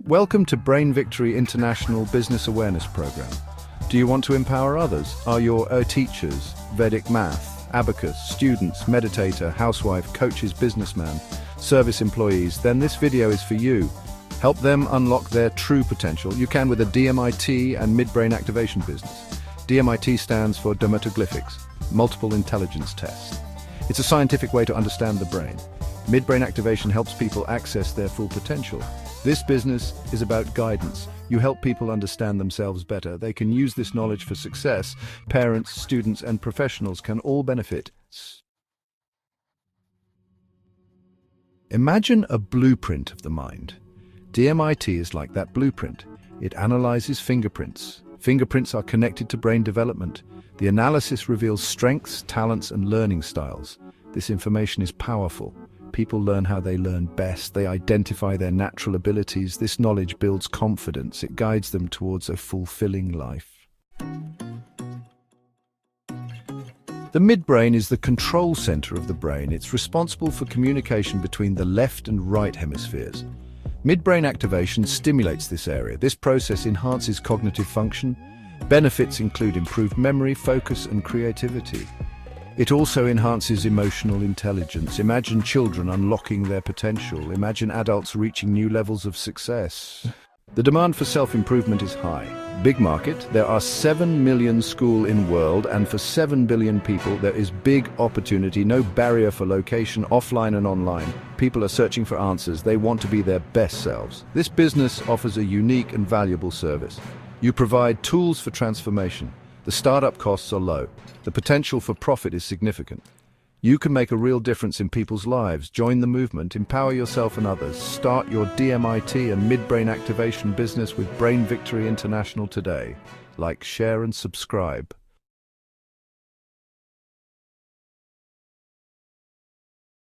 Welcome to Brain Victory International Business Awareness Program. Do you want to empower others? Are your teachers, Vedic math, abacus, students, meditator, housewife, coaches, businessman, service employees? Then this video is for you. Help them unlock their true potential. You can with a DMIT and Midbrain activation business. DMIT stands for Dermatoglyphics, Multiple Intelligence Test. It's a scientific way to understand the brain. Midbrain activation helps people access their full potential. This business is about guidance. You help people understand themselves better. They can use this knowledge for success. Parents, students, and professionals can all benefit. Imagine a blueprint of the mind. DMIT is like that blueprint. It analyzes fingerprints. Fingerprints are connected to brain development. The analysis reveals strengths, talents, and learning styles. This information is powerful. People learn how they learn best. They identify their natural abilities. This knowledge builds confidence. It guides them towards a fulfilling life. The midbrain is the control center of the brain. It's responsible for communication between the left and right hemispheres. Midbrain activation stimulates this area. This process enhances cognitive function. Benefits include improved memory, focus, and creativity. It also enhances emotional intelligence. Imagine children unlocking their potential. Imagine adults reaching new levels of success. The demand for self-improvement is high. Big market. There are 7 million schools in world, and for 7 billion people, there is big opportunity. No barrier for location, offline and online. People are searching for answers. They want to be their best selves. This business offers a unique and valuable service. You provide tools for transformation. The startup costs are low. The potential for profit is significant. You can make a real difference in people's lives. Join the movement, empower yourself and others. Start your DMIT and Midbrain activation business with Brain Victory International today. Like, share, and subscribe.